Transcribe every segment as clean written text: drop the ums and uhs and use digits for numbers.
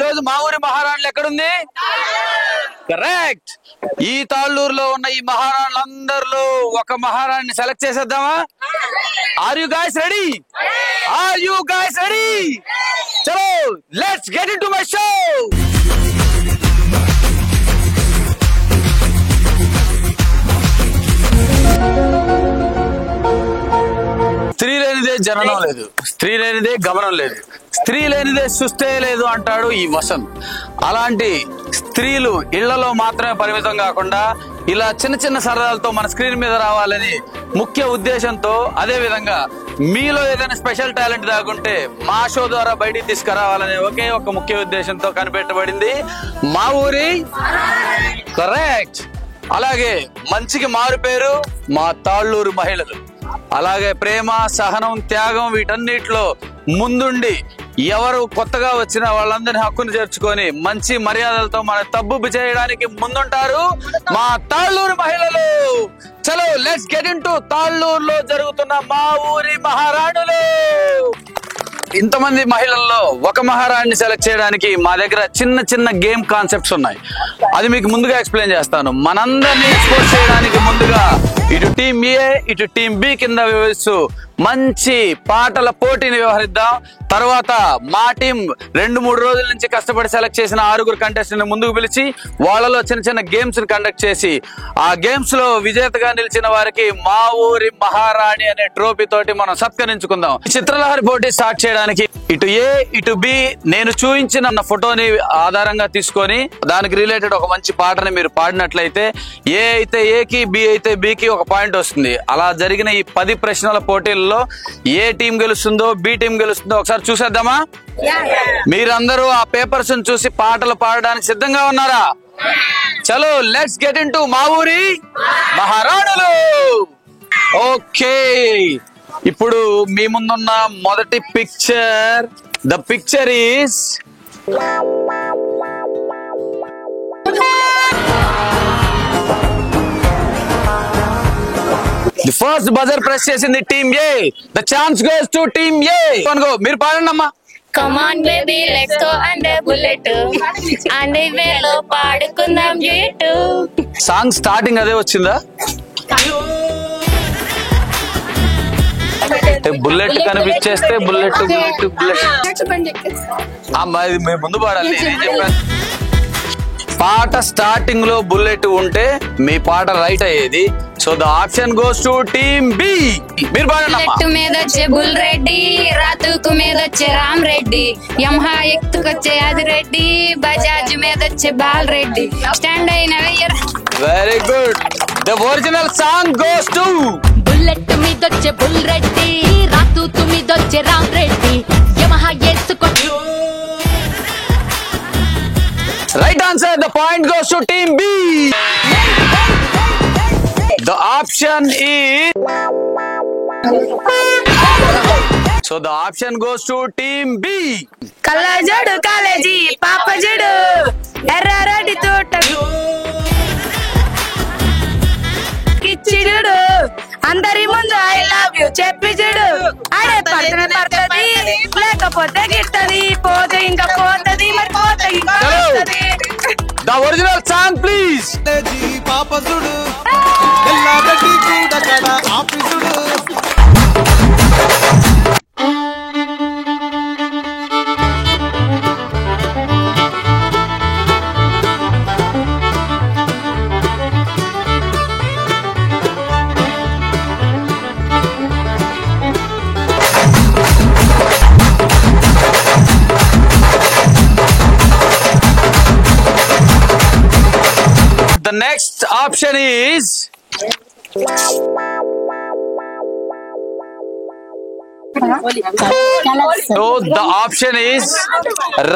రోజు మా ఊరి మహారాణులు ఎక్కడుంది? కరెక్ట్. ఈ తాళ్ళూరులో ఉన్న ఈ మహారాణులందరిలో ఒక మహారాణిని సెలెక్ట్ చేసేద్దామా? Are you guys ready? Are you guys ready? చలో let's get into my show. స్త్రీ లేనిదే జననం లేదు, స్త్రీ లేనిదే గమనం లేదు, స్త్రీ లేనిదే సృష్టే లేదు అంటాడు ఈ వసంత్. అలాంటి స్త్రీలు ఇళ్లలో మాత్రమే పరిమితం కాకుండా ఇలా చిన్న చిన్న సరదాలతో మన స్క్రీన్ మీద రావాలని ముఖ్య ఉద్దేశంతో, అదే విధంగా మీలో ఏదైనా స్పెషల్ టాలెంట్ దాగుంటే మా షో ద్వారా బయటికి తీసుకురావాలనే ఒకే ఒక ముఖ్య ఉద్దేశంతో కనిపెట్టబడింది మా ఊరి. కరెక్ట్. అలాగే మంచికి మారు పేరు మా తాళ్ళూరు మహిళలు. అలాగే ప్రేమ, సహనం, త్యాగం వీటన్నిటిలో ముందుండి ఎవరు కొత్తగా వచ్చిన వాళ్ళందరినీ హక్కును చేర్చుకొని మంచి మర్యాదలతో మన తబ్బుబ్బు చేయడానికి ముందుంటారు మా తాళ్ళూరు మహిళలు. చలో లెట్స్ గెట్ ఇంటు తాళ్ళూరులో జరుగుతున్న మా ఊరి మహారాణులు. ఇంతమంది మహిళల్లో ఒక మహారాణిని సెలెక్ట్ చేయడానికి మా దగ్గర చిన్న చిన్న గేమ్ కాన్సెప్ట్స్ ఉన్నాయి. అది మీకు ముందుగా ఎక్స్ప్లెయిన్ చేస్తాను. మనందరినీ ఎక్స్పోజ్ చేయడానికి ముందుగా ఇటు టీం ఏ ఇటు టీం బి కింద వివరిస్తూ మంచి పాటల పోటీని వ్యవహరిద్దాం. తర్వాత మా టీం 2-3 రోజుల నుంచి కష్టపడి సెలెక్ట్ చేసిన 6 కంటెస్టెంట్ ముందుకు పిలిచి వాళ్ళలో చిన్న చిన్న గేమ్స్ కండక్ట్ చేసి ఆ గేమ్స్ లో విజేతగా నిలిచిన వారికి మా ఊరి మహారాణి అనే ట్రోఫీ తోటి మనం సత్కరించుకుందాం. చిత్రలహరి పోటీ స్టార్ట్ చేయడానికి ఇటు ఏ ఇటు బి నేను చూపించిన ఫోటోని ఆధారంగా తీసుకొని దానికి రిలేటెడ్ ఒక మంచి పాటని మీరు పాడినట్లయితే ఏ అయితే ఏకి, బి అయితే బికి ఒక పాయింట్ వస్తుంది. అలా జరిగిన ఈ 10 ప్రశ్నల పోటీల్లో ఏ టీం గెలుస్తుందో బి టీం గెలుస్తుందో ఒకసారి చూసేద్దామా? మీరందరూ ఆ పేపర్స్ చూసి పాటలు పాడడానికి సిద్ధంగా ఉన్నారా? చలో లెట్స్ గెట్ ఇంటు మా ఊరి మహారాణులు. ఓకే, ఇప్పుడు మీ ముందున్న మొదటి picture, the picture is the first buzzer press చేసింది team A. The chance goes to team A. మీరు పాడండి అమ్మా. Come on baby, let's go under bullet. And వేలో పాడుకుందాం జేటు. సాంగ్ స్టార్టింగ్ అదే వచ్చిందా? బుల్లెట్ కనిపించేస్తే బుల్లెట్ బుల్లెట్ బుల్లెట్ అమ్మా, ఇది మేము ముందు పాడాలి. నేను చెప్పాను పాట స్టార్టింగ్ లో బుల్లెట్ ఉంటే మీ పాట రైట్ అయ్యేది. So the option goes to team B. మీరు బుల్లెట్ మీద వచ్చే బుల్ రెడ్డి, రాతుకు మీద వచ్చే రామ్ రెడ్డి, యమహా ఎత్తుకొచ్చే అది రెడ్డి, బజాజ్ మీద వచ్చే బాల్ రెడ్డి, స్టాండ్ అయిన very good. The original song goes to bullet మీద వచ్చే బుల్ రెడ్డి, రాతుకు మీద వచ్చే రామ్ రెడ్డి, యమహా ఎత్తుకొచ్చే. Right answer. The point goes to team B. The option is. So the option goes to team B. కళ్ళజోడు కాలేజీ పాపజుడు ఎర్రరెడ్డి తోట కిచ్చిడు అందరి ముందు ఐ లవ్ యూ చెప్పి చూడు. అడే పడుతుంది లేకపోతే గిట్టది, పోతే ఇంకా పోతది, మరి పోతే ఇంకా పోతది. The original song please. పాపజుడు Yellareddy కూడా కడ ఆఫీసుడు. The next option is. So the option is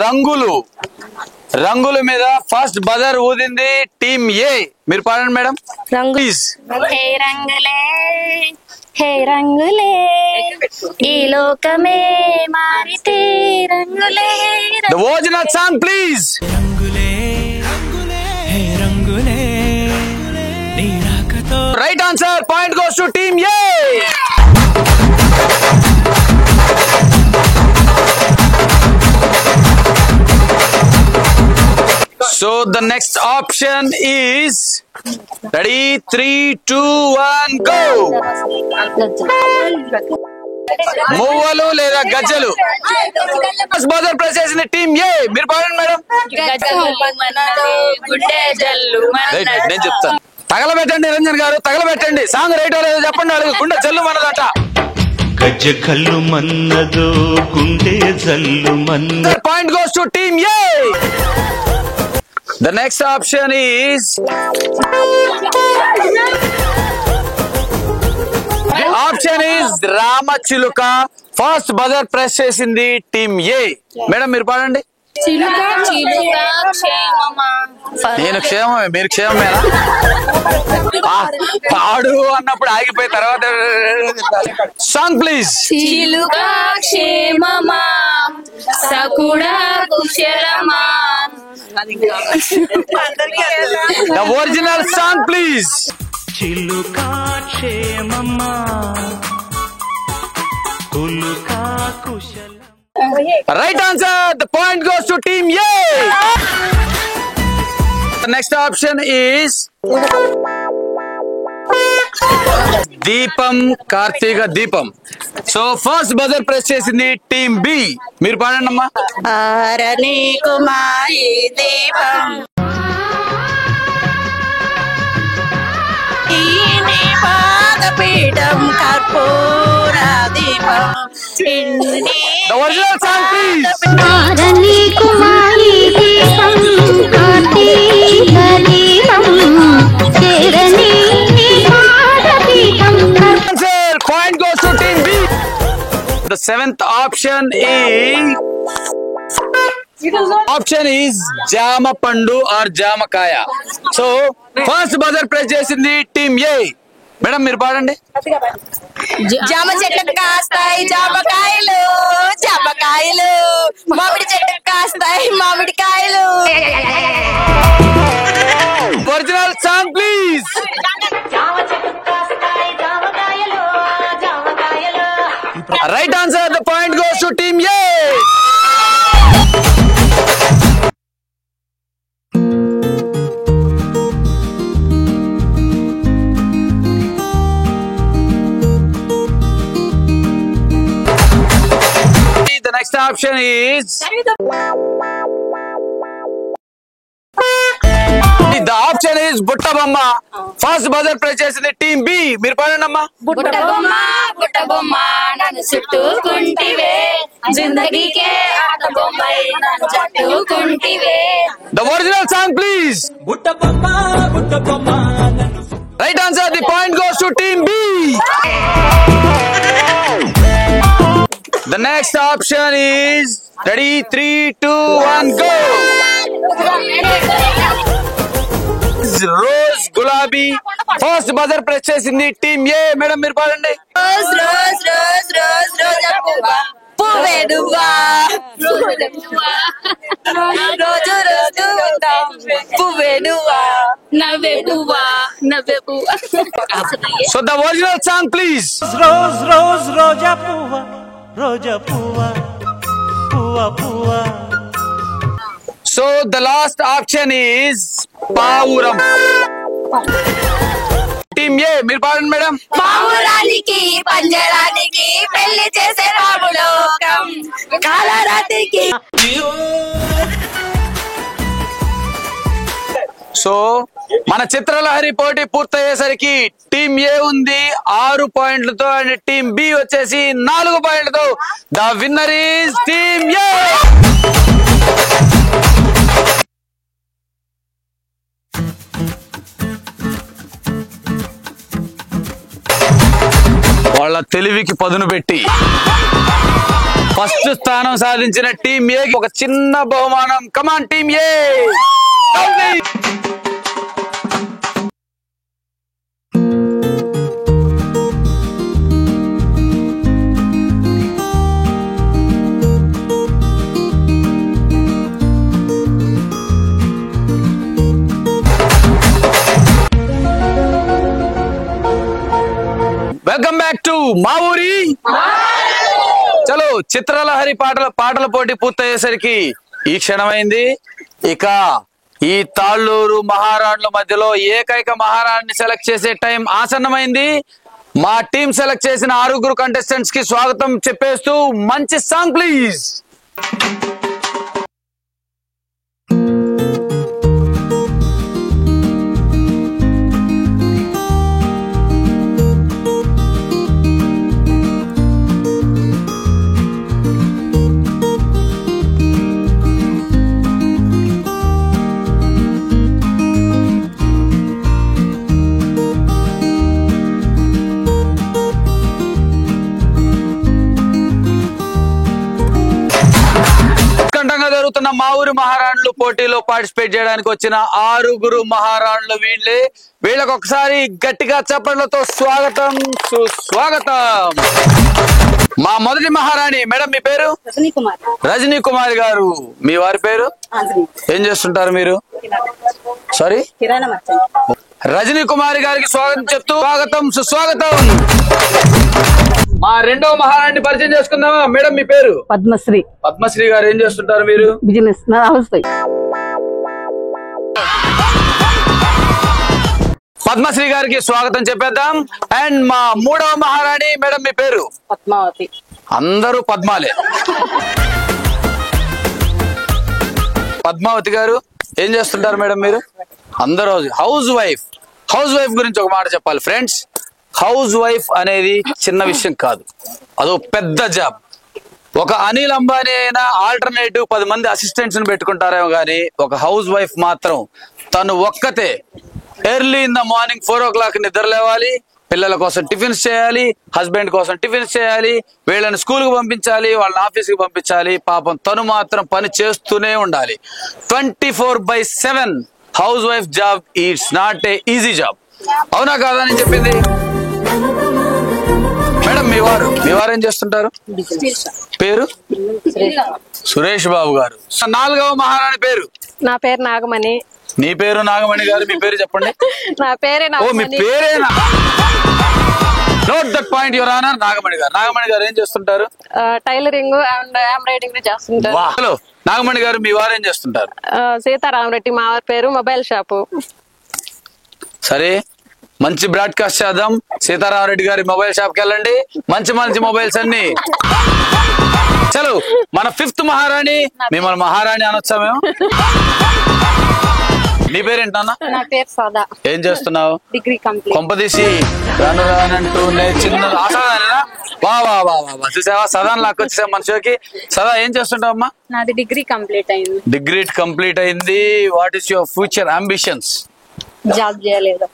రంగులు. రంగుల మీద ఫస్ట్ బజర్ ఊదింది టీమ్ ఏ. మీరు పాడండి మేడం. ప్లీజ్. హే రంగులే హే రంగులే ఈ లోకమే మారితే రంగులే. The original song please. Right answer. Point goes to team A. So the next option is ready 3, 2, 1 go. మువ్వలు లేదా గజ్జలు. బజర్ ప్రెస్ చేసిన టీమ్ ఏ. మీరు పాడండి మేడం. నేను చెప్తాను. తగలబెట్టండి నిరంజన్ గారు, తగలబెట్టండి. సాంగ్ రైట్ లేదో చెప్పండి. అడుగు గుండె జల్లు మనదట. గజ్జ కల్లు మన్నదో గుండె జల్లు మన్న. Point goes to team A. The next option is రామచిలుక. ఫస్ట్ బజర్ ప్రెస్ చేసింది టీమ్ ఏ. మేడం మీరు పాడండి. నేను క్షేమమే, మీరు క్షేమమేనా? పాడు అన్నప్పుడు ఆగిపోయి తర్వాత సాంగ్ ప్లీజ్. చిలుక క్షేమమా సకుడా కుశలమా. The original song please. Chilika క్షేమమ్మా కులుకా Kushala. Right answer. The point goes to team A. The next option is దీపం కార్తీక దీపం. సో ఫస్ట్ బజర్ ప్రెస్ చేసింది టీమ్ బి. మీరు పాడండి అమ్మా. ఆరని కుమారి దీపం పాదపీఠం కర్పూర దీపం. The original song please. ఆరని కుమారి దీపం కార్తీక దీపం చేరని పాదపీఠం. Answer. Point goes to team B. The seventh option is జామ పండు ఆర్ జామకాయ. సో ఫస్ట్ బజర్ ప్రెస్ చేసింది టీమ్ ఏ. మేడం మీరు పాడండి. జామ చెట్టుకు కాస్తాయి జామకాయలు జామకాయలు, మామిడి చెట్టుకు కాస్తాయి మామిడికాయలు. Original song please. Right answer. The point goes to team A. The next option is బుట్ట బొమ్మ. ఫస్ట్ బజర్ ప్రెస్ చేసింది టీమ్ బి. మీరు పాడండి అమ్మా. బుట్ట బొమ్మ నన్ను చుట్టుకుంటివే జిందగీకే ఆట బొమ్మై నన్ను చుట్టుకుంటివే. The original song please. Right answer. The point goes to team B. The next option is ready 3, 2, 1 go. Rose గులాబీ. ఫస్ట్ బజర్ ప్రెస్ చేసింది టీమ్ ఏ. మేడం మీరు పాడండి. రోజ్ రోజ్ రోజ్ రోజ్ రోజా పువ్వా పువ్వే నువ్వా రోజు రోజు ఉంటాం పువ్వే నువ్వా నవ్వే పువ్వా నవ్వే పువ్వా. So the original song please. Rose rose రోజా పువ్వ రోజా పువ్వ పువ్వ పువ్వ. So the last option is పావురం. టీమ్ ఏ మీరు పాడండి మేడం. పావురానికి పంజరానికి పెళ్లి చేసే రాములోకం కాలరాతికి. సో మన చిత్రలహరి పోటీ పూర్తయ్యేసరికి టీమ్ ఏ ఉంది 6 పాయింట్లతో అండ్ టీమ్ బి వచ్చేసి 4 పాయింట్లతో. ద విన్నర్ ఈస్ టీమ్ ఏ. వాళ్ళ తెలివికి పదును పెట్టి ఫస్ట్ స్థానం సాధించిన టీమ్ ఏ ఒక చిన్న బహుమానం. Come on team A. Welcome back to మా ఊరి. చలో చిత్రలహరి పాటల పోటీ పూర్తయ్యేసరికి ఈ క్షణమైంది. ఇక ఈ తాళ్ళూరు మహారాణుల మధ్యలో ఏకైక మహారాణిని సెలెక్ట్ చేసే టైం ఆసన్నమైంది. మా టీం సెలెక్ట్ చేసిన 6 కంటెస్టెంట్స్ కి స్వాగతం చెప్పేస్తూ మంచి సాంగ్ ప్లీజ్. జరుగుతున్న మా ఊరి మహారాణులు పోటీలో పార్టిసిపేట్ చేయడానికి వచ్చిన 6 మహారాణులు వీళ్ళే. వీళ్ళకి ఒకసారి గట్టిగా చప్పట్లతో స్వాగతం సుస్వాగతం. మా మొదటి మహారాణి మేడం, మీ పేరు? రజనీ కుమార్ గారు. మీ వారి పేరు? ఏం చేస్తుంటారు మీరు? సారీ, రజనీ కుమారి గారికి స్వాగతం చెప్తూ స్వాగతం సుస్వాగతం. మా రెండవ మహారాణి పరిచయం చేసుకుందామా? మేడం, మీ పేరు? పద్మశ్రీ. పద్మశ్రీ గారు ఏం చేస్తుంటారు మీరు? Business, house wife. పద్మశ్రీ గారికి స్వాగతం చెప్పేద్దాం. అండ్ మా మూడవ మహారాణి మేడం, మీ పేరు? పద్మావతి. అందరూ పద్మాలే. పద్మావతి గారు ఏం చేస్తుంటారు మేడం మీరు? అందరూ హౌస్ వైఫ్. హౌస్ వైఫ్ గురించి ఒక మాట చెప్పాలి ఫ్రెండ్స్. హౌస్ వైఫ్ అనేది చిన్న విషయం కాదు, అదో పెద్ద జాబ్. ఒక అనిల్ అంబానీ అయినా ఆల్టర్నేటివ్ 10 మంది అసిస్టెంట్స్ ని పెట్టుకుంటారేమో గానీ ఒక హౌస్ వైఫ్ మాత్రం తను ఒక్కతే early in the morning 4 o'clock నిద్ర లేవాలి, పిల్లల కోసం టిఫిన్స్ చేయాలి, హస్బెండ్ కోసం టిఫిన్స్ చేయాలి, వీళ్ళని స్కూల్ కు పంపించాలి, వాళ్ళని ఆఫీస్ కి పంపించాలి. పాపం తను మాత్రం పని చేస్తూనే ఉండాలి. 24/7 house wife job it's not a easy job. అవునా కాదా అని చెప్పింది మేడం. మీ వారు ఏం చేస్తుంటారు? పేరు? సురేష్ బాబు గారు. 4వ మహారాణి పేరు? నా పేరు నాగమణి. నీ పేరు నాగమణి గారు. మీ పేరు చెప్పండి. నా పేరే ఓ, మీ పేరేనా? Note that point your honour. Nagamani గారు. నాగమణి గారు ఏం చేస్తుంటారు? టైలరింగ్ అండ్ ఎంబ్రాయిడింగ్ చేస్తుంటారు. హలో నాగమణి గారు, మీ వారు ఏం చేస్తుంటారు? సీతారామరెడ్డి మా వారి పేరు. Mobile shop. సరే, మంచి బ్రాడ్కాస్ట్ చేద్దాం. సీతారామరెడ్డి గారి మొబైల్ షాప్ కి వెళ్ళండి, మంచి మంచి మొబైల్స్ అన్ని. చలో, మన 5th మహారాణి. మిమ్మల్ని మహారాణి అనొచ్చా మేము? నీ పేరేంటన్నా? నా పేరు సదా. ఏం చేస్తున్నావు? Degree complete. కొంపదీసి రాను రానంటూ చిన్న అసాదానేనా? వా వా వా వా, చూసావా సదాన్ లాక్ వచ్చేసా మన షోకి. సదా ఏం చేస్తుంటావు అమ్మా? నాది డిగ్రీ కంప్లీట్ అయింది. డిగ్రీ కంప్లీట్ అయింది. What is your future ambitions? Job చేయలేదు,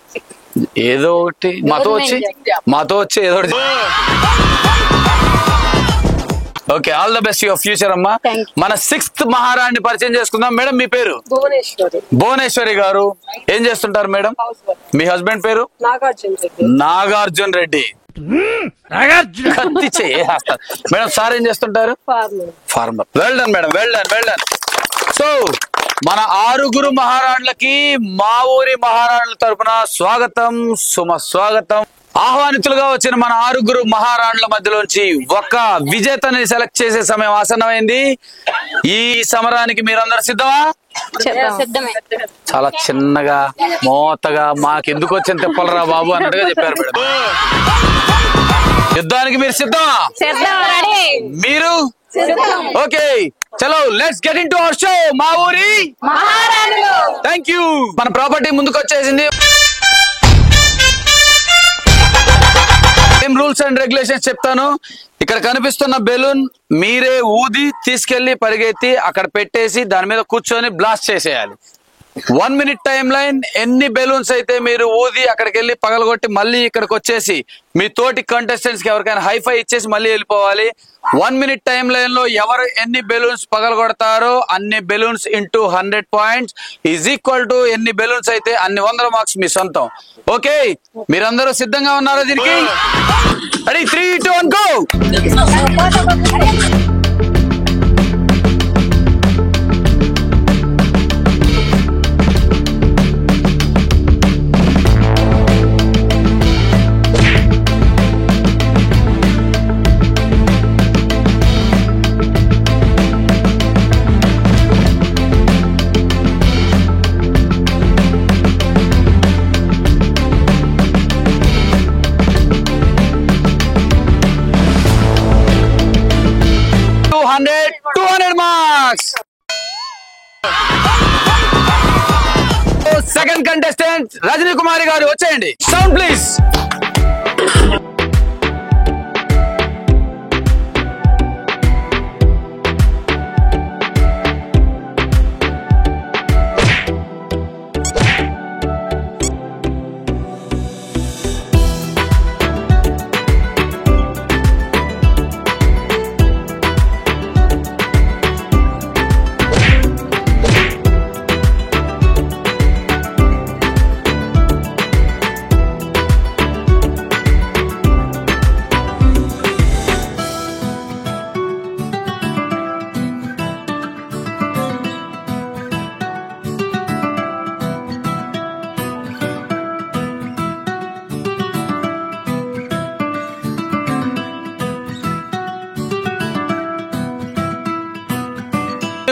ఏదో ఒకటి మాతో వచ్చి ఏదో ఒకటి. Okay, all the best your future అమ్మా. మన 6th మహారాణి పరిచయం చేసుకుందాం. మేడం, మీ పేరు? భువనేశ్వరి. భువనేశ్వరి గారు ఏం చేస్తుంటారు మేడం? మీ హస్బెండ్ పేరు? నాగార్జున రెడ్డి. కత్తి చేస్తారు మేడం. సార్ ఏం చేస్తుంటారు? Farmer. Well done madam, well done, well done. So మన 6 మహారాణులకి మా ఊరి మహారాణుల తరపున స్వాగతం స్వాగతం. ఆహ్వానితులుగా వచ్చిన మన 6 మహారాణుల మధ్యలోంచి ఒక విజేతని సెలెక్ట్ చేసే సమయం ఆసన్నమైంది. ఈ సమరానికి మీరందరూ సిద్ధమా? చాలా చిన్నగా మోతగా మాకెందుకు వచ్చిన తిప్పలరా బాబు అన్నట్టుగా చెప్పారు మేడం. యుద్ధానికి మీరు సిద్ధమా? మీరు? ఓకే, చలో let's get into our show మా ఊరి మహారాణులు. Thank you. మన ప్రాపర్టీ ముందుకు వచ్చేసింది. రూల్స్ అండ్ రెగ్యులేషన్స్ చెప్తాను. ఇక్కడ కనిపిస్తున్న బెలూన్ మీరే ఊది తీసుకెళ్లి పరిగెత్తి అక్కడ పెట్టేసి దాని మీద కూర్చొని బ్లాస్ట్ చేసేయాలి. 1 minute టైం లైన్. ఎన్ని బెలూన్స్ అయితే మీరు ఊది అక్కడికి వెళ్ళి పగలగొట్టి మళ్ళీ ఇక్కడికి వచ్చేసి మీ తోటి కంటెస్టెంట్స్ కి ఎవరికైనా హైఫై ఇచ్చేసి మళ్ళీ వెళ్ళిపోవాలి. 1 minute టైం లైన్ లో ఎవరు ఎన్ని బెలూన్స్ పగలగొడతారో అన్ని balloons into 100 points is equal to ఎన్ని బెలూన్స్ అయితే అన్ని 100 మార్క్స్ మీ సొంతం. ఓకే, మీరందరూ సిద్ధంగా ఉన్నారా దీనికి? Ready? 3, 2, 1 go. Marks. Second contestant Rajani Kumari గారు వచ్చేయండి. Sound please.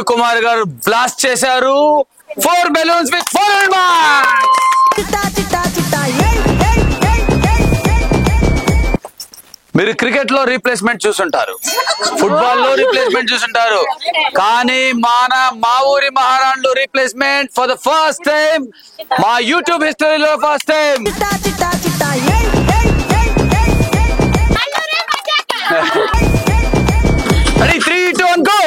కుమార్ గారు బ్లాస్ట్ చేశారు. 4 బెలూన్స్ విత్ 400 మార్క్స్. మీరు క్రికెట్ లో రీప్లేస్మెంట్ చూసుంటారు, ఫుట్బాల్ లో రీప్లేస్మెంట్ చూసుంటారు, కానీ మా ఊరి మహారాణులు replacement for the first time, మా యూట్యూబ్ హిస్టరీలో first time. Ready, 3, 2, 1, go!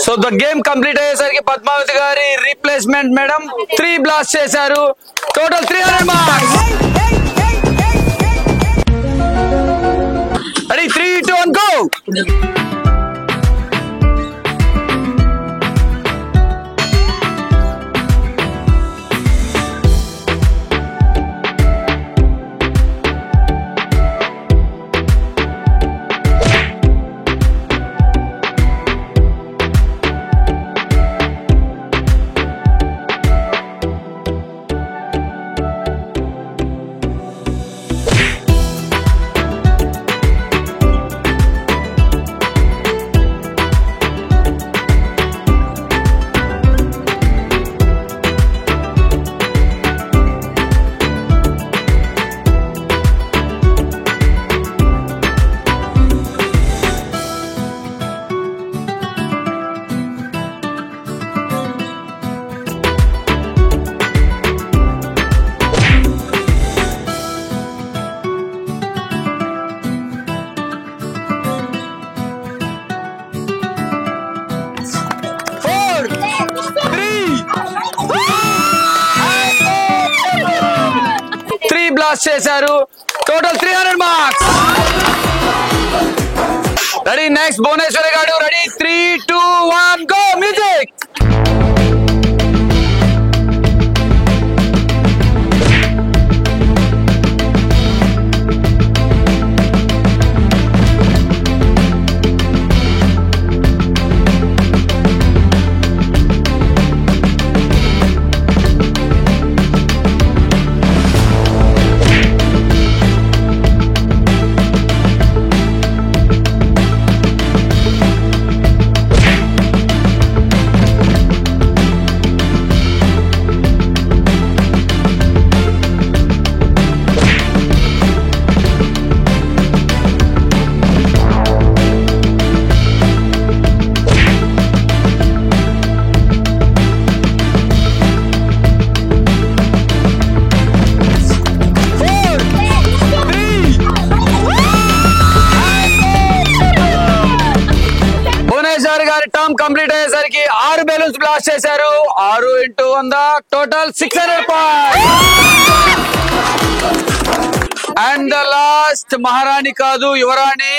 So the game complete అయ్యేసరికి పద్మావతి గారి రీప్లేస్మెంట్ మేడం 3 బ్లాస్ట్ చేశారు. Total 300 marks. Ready, 3, 2, 1, go! Blast చేశారు. Total 300 marks. Ready, next Bhuvaneswari గారు. Ready, 3, 2, 1, go. మ్యూజిక్. అయ్యేసరికి 6 బెలూన్స్ బ్లాస్ట్ చేశారు. 6 × 100 total 600 points. And the last మహారాణి కాదు యువరాణి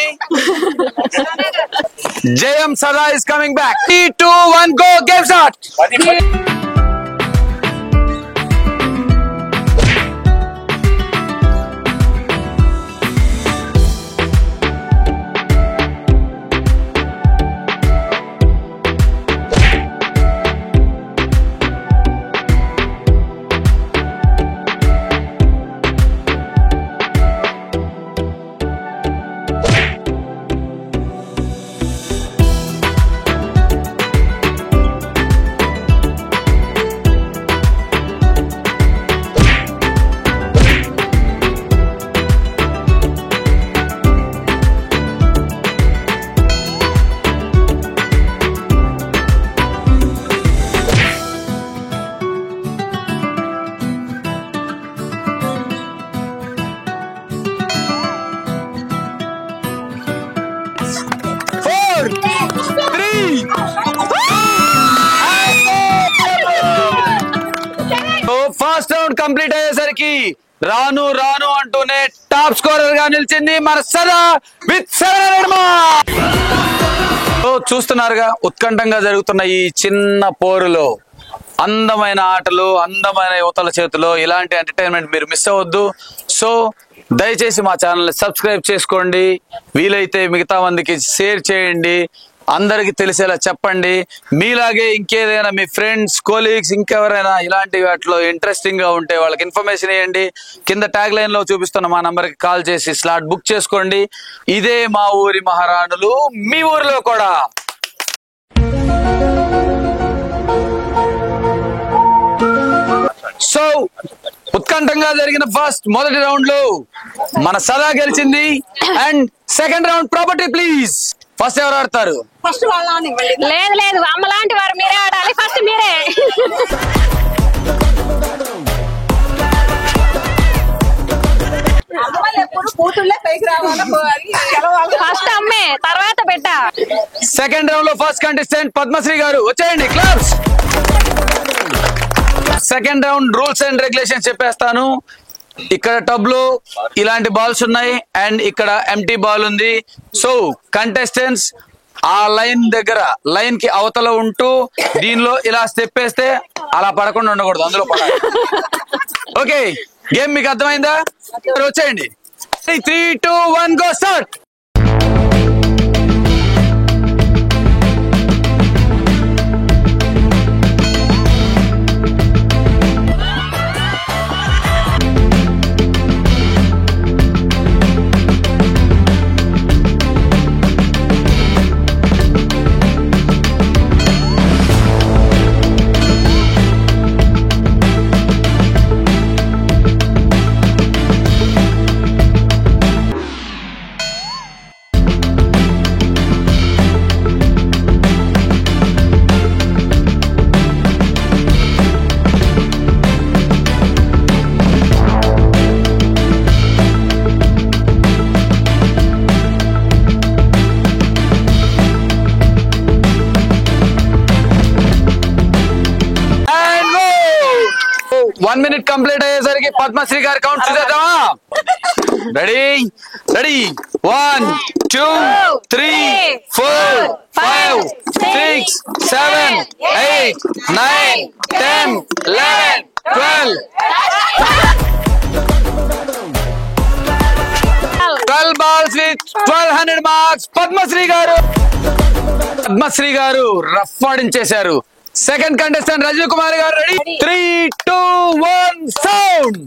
Jayam Sada is coming back. 3, 2, 1 go. Game start. First round complete అయ్యేసరికి రాను రాను అంటూనే టాప్ స్కోరర్ గా నిలిచింది మన సదా విత్ 700 మార్క్స్. చూస్తున్నారుగా ఉత్కంఠంగా జరుగుతున్న ఈ చిన్న పోరులో అందమైన ఆటలు, అందమైన యువతల చేతిలో ఇలాంటి ఎంటర్టైన్మెంట్ మీరు మిస్ అవ్వద్దు. సో దయచేసి మా ఛానల్ ని సబ్స్క్రైబ్ చేసుకోండి, వీలైతే మిగతా మందికి షేర్ చేయండి, అందరికి తెలిసేలా చెప్పండి. మీలాగే ఇంకేదైనా మీ ఫ్రెండ్స్, కోలీగ్స్, ఇంకెవరైనా ఇలాంటి వాటిలో ఇంట్రెస్టింగ్ గా ఉంటే వాళ్ళకి ఇన్ఫర్మేషన్ ఇవ్వండి. కింద ట్యాగ్ లైన్ లో చూపిస్తున్న మా నంబర్ కి కాల్ చేసి స్లాట్ బుక్ చేసుకోండి. ఇదే మా ఊరి మహారాణులు, మీ ఊరిలో కూడా. సో ఉత్కంఠంగా జరిగిన మొదటి రౌండ్ లో మన సదా గెలిచింది. And second round property please. First ఎవరు ఆడతారు? లేదు లేదు, అమ్మ లాంటి వారు మీరే ఆడాలి. ఫస్ట్ మీరే. ఫస్ట్ అమ్మే, తర్వాత పెట్ట. సెకండ్ రౌండ్ లో ఫస్ట్ కంటెస్టెంట్ పద్మశ్రీ గారు వచ్చేయండి. Claps. Second round rules and regulations చెప్పేస్తాను. ఇక్కడ టబ్ లో ఇలాంటి బాల్స్ ఉన్నాయి అండ్ ఇక్కడ ఎంటీ బాల్ ఉంది. సో కంటెస్టెంట్స్ ఆ లైన్ దగ్గర, లైన్ కి అవతల ఉంటూ దీనిలో ఇలా స్టెప్ వేస్తే అలా పడకుండా ఉండకూడదు, అందులో పడాలి. ఓకే, గేమ్ మీకు అర్థమైందా? వచ్చేయండి. 3, 2, 1 go. Start. One minute complete అయ్యేసరికి పద్మశ్రీ గారి కౌంట్ చూసేద్దామా? Ready ready 1 2 3 4 5 6 7 8 9 10 11 12 balls with 1200 marks. Padmasri గారు రఫ్ ఆడించేశారు. సెకండ్ కంటెస్టెంట్ రజనీ కుమార్ గారు రెడీ 3 2 1 సౌండ్.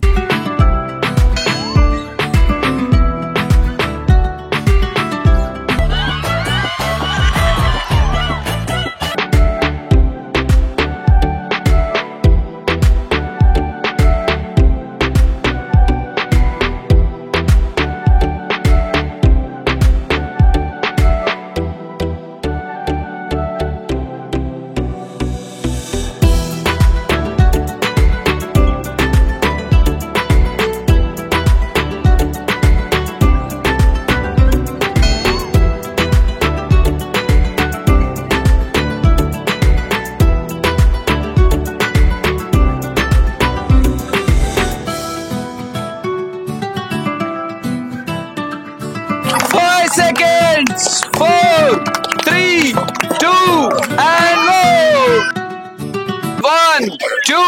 2,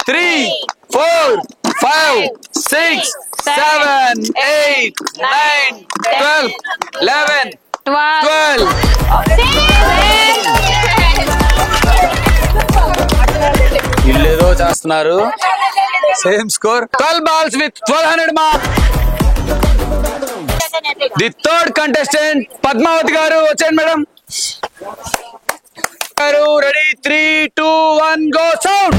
3, 4, 5, 6, 7, 8, 9, 12, 11, 12. వీళ్ళేదో చేస్తున్నారు. Same score. 12 balls with 1200 marks. The third contestant Padmavati garu వచ్చేయండి madam. Ready 3, 2, 1 go sound.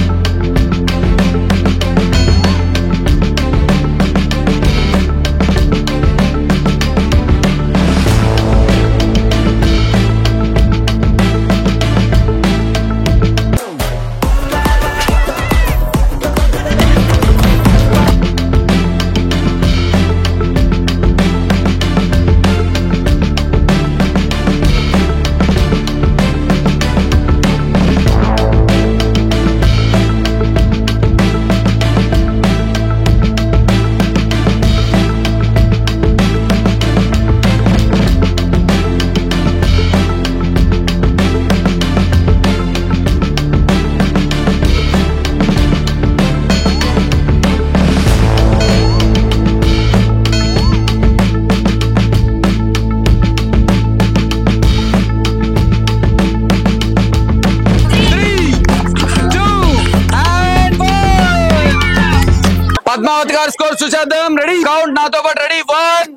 Padmavathi గారి స్కోర్ చూసేద్దాం. రెడీ కౌంట్ నాతో పాటు. రెడీ 1,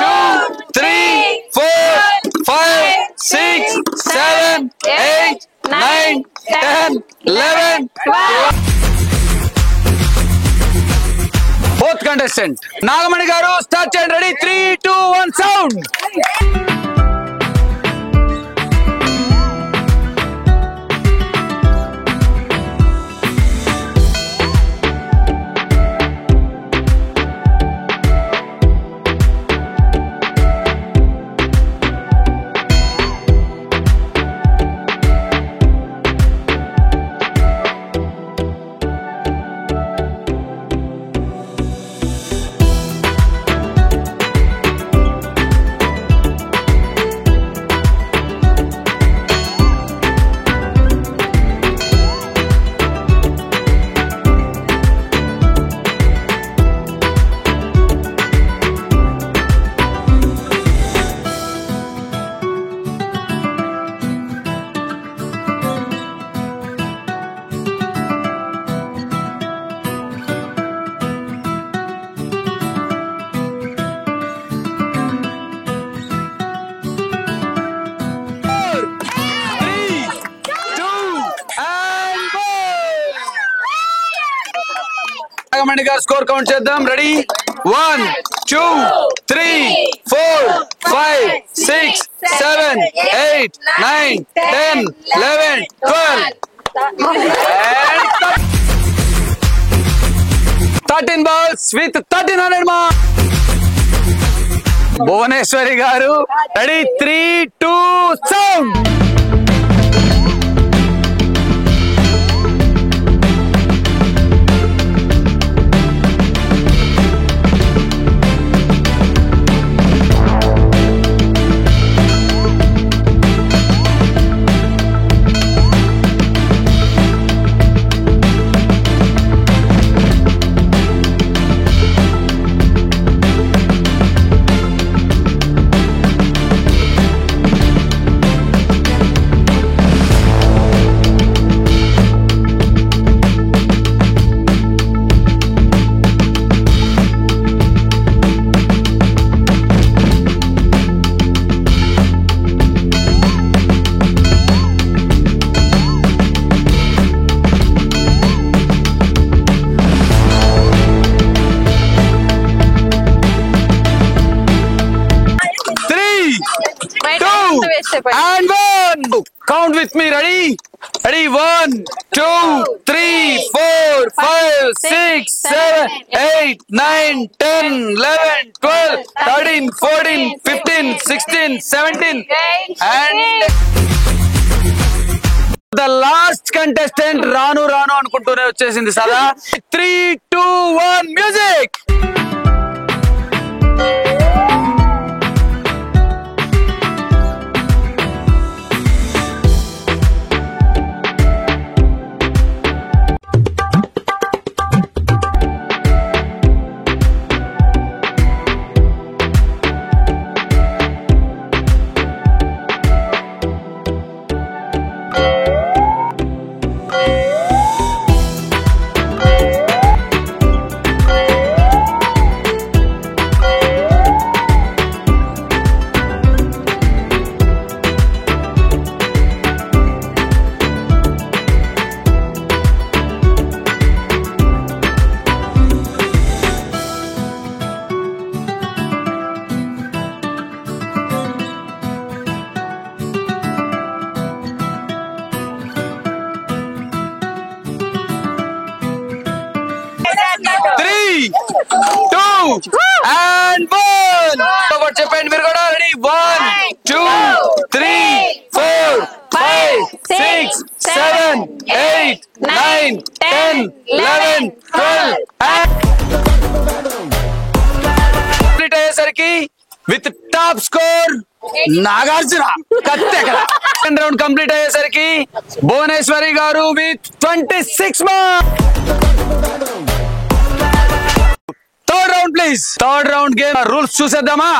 2, 3, 4, 5, 6, 7, 8, 9, 10, 11, 12. ఫోర్త్ కంటెస్టెంట్ నాగమణి గారు స్టార్ట్ చేయండి. Ready 3, 2, 1 sound. నాగమణి గారు స్కోర్ కౌంట్ చేద్దాం. Ready 1, 2, 3, 4, 5, 6, 7, 8, 9, 10, 11, 12. 13 balls with 1300 marks. Bhuvaneswari గారు ready 3, 2 sound. And 1. Count with me. Ready? Ready? 1, 2, 3, 4, 5, 6, 7, 8, 9, 10, 11, 12, 13, 14, 15, 16, 17, and the last contestant రాను రాను అనుకుంటూనే వచ్చేసింది సదా. 3, 2, 1 మ్యూజిక్. 2 and 1 చెప్పండి మీరు కూడా రెడీ 1 2 3 4 5 6 7 8 9 10 11 12 కంప్లీట్ అయ్యేసరికి విత్ టాప్ స్కోర్ నాగార్జున కత్తెక్కడ. సెకండ్ రౌండ్ కంప్లీట్ అయ్యేసరికి భువనేశ్వరి గారు with 26 marks. Third round please. Third round game rules చూసేద్దామా?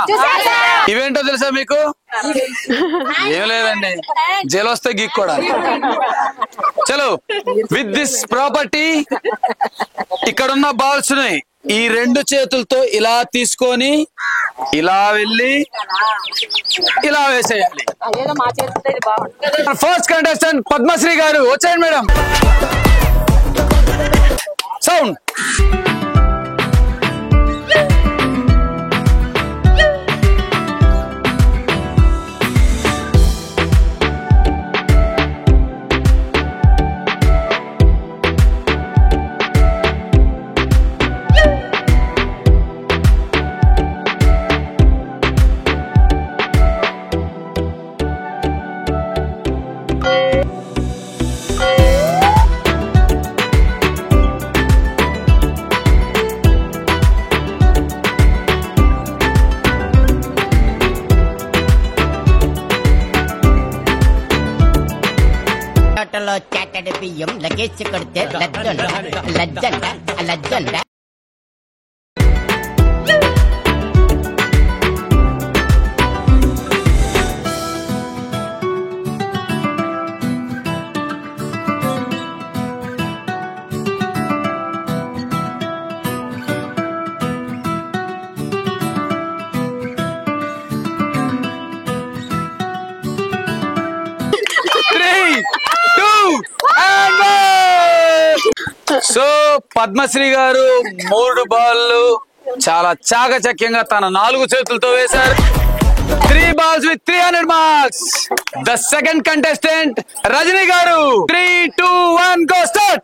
ఇవేంటో తెలుసా మీకు? ఏం లేదండి, జైలు వస్తే గీక్కోవడానికి. చలో, విత్ దిస్ ప్రాపర్టీ ఇక్కడున్న బాల్స్ ని ఈ రెండు చేతులతో ఇలా తీసుకొని ఇలా వెళ్ళి ఇలా వేసేయాలి. ఫస్ట్ కంటెస్టెంట్ పద్మశ్రీ గారు వచ్చేయండి మేడం. సౌండ్. చాటడి బియ్యం లగేజ్ కొడితే లజ్జంట లజ్జంట. సో పద్మశ్రీ గారు 3 బాల్లు చాలా చాకచక్యంగా తన 4 చేతులతో వేశారు. 3 balls with 300 marks. The second contestant Rajani గారు. 3 2 1 go start.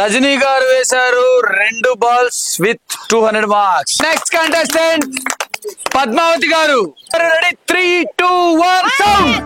రజనీ గారు వేశారు 2 balls with 200 marks. Next contestant Padmavati గారు. Ready 3 2 1 sound.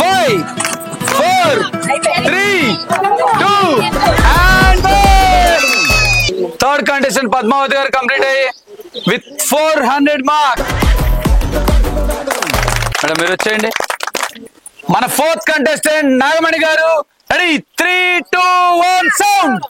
Five, 4, 3, 2 and 1. Third contestant Padmavati గారు కంప్లీట్ అయ్యి with 400 marks. మేడం మీరు వచ్చేయండి. మన ఫోర్త్ కంటెస్టెంట్ నాగమణి గారు. Ready 3, 2, 1 sound.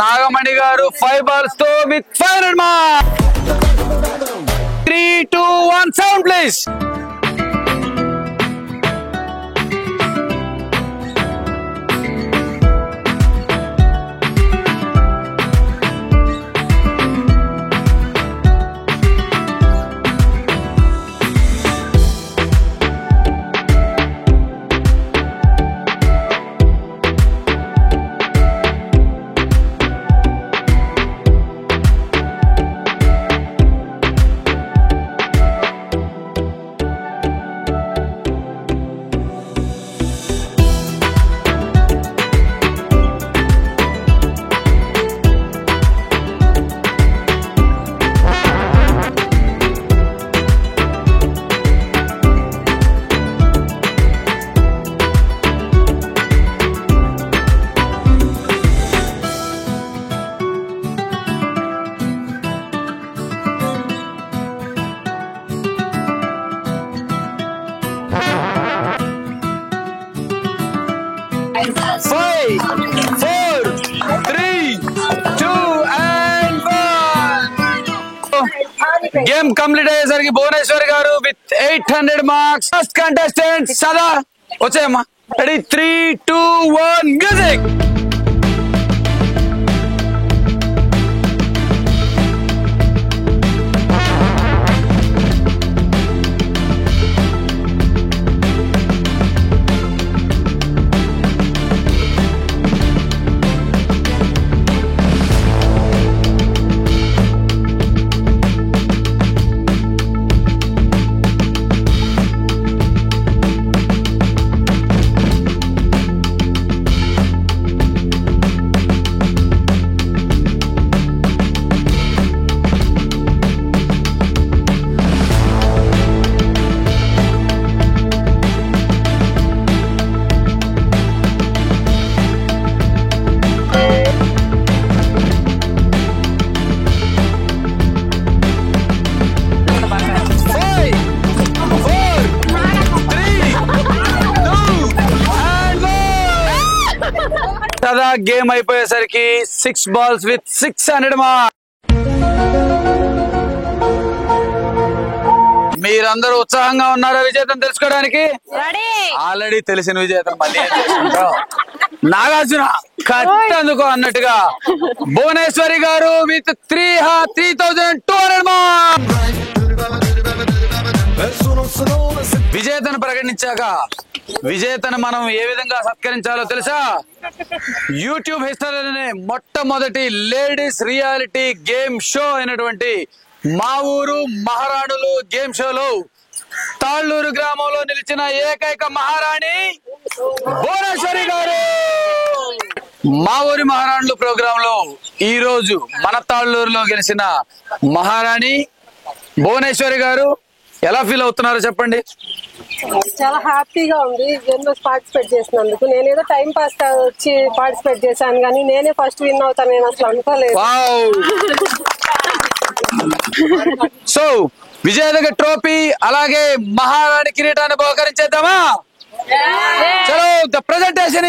నాగమణి గారు 5 balls తో with 500 marks. 3, 2, 1 sound please. Game complete అయ్యేసరికి భువనేశ్వరి గారు with 800 marks. First contestant Sada వచ్చాయమ్మా. Ready 3, 2, 1 music. సదా గేమ్ అయిపోయేసరికి 6 balls with 600 marks. మీరందరూ ఉత్సాహంగా ఉన్నారా విజేతను తెలుసుకోవడానికి? ఆల్రెడీ తెలిసిన విజేతను మళ్ళీ ఏం చేసుకుంటాం. నాగార్జున కట్టందుకో అన్నట్టుగా భువనేశ్వరి గారు విత్ 3,200 మార్క్స్. విజేతను ప్రకటించాక విజేతను మనం ఏ విధంగా సత్కరించాలో తెలుసా? యూట్యూబ్ హిస్టరీలోనే మొట్టమొదటి లేడీస్ రియాలిటీ గేమ్ షో అయినటువంటి మా ఊరు మహారాణులు గేమ్ షోలో తాళ్ళూరు గ్రామంలో నిలిచిన ఏకైక మహారాణి భువనేశ్వరి గారు. మా ఊరి మహారాణులు ప్రోగ్రామ్ లో ఈ రోజు మన తాళ్ళూరులో గెలిచిన మహారాణి భువనేశ్వరి గారు ఎలా ఫీల్ అవుతున్నారో చెప్పండి. చాలా హ్యాపీగా ఉంది గేమ్లో పార్టిసిపేట్ చేసినందుకు. నేనేదో టైం పాస్ వచ్చి పార్టిసిపేట్ చేశాను కానీ నేనే ఫస్ట్ విన్ అవుతాను నేను అసలు అనుకోలేదు. సో విజేతకి ట్రోఫీ అలాగే మహారాణి కిరీటాన్ని బహుకరించేద్దామా? చలో ద ప్రెజెంటేషన్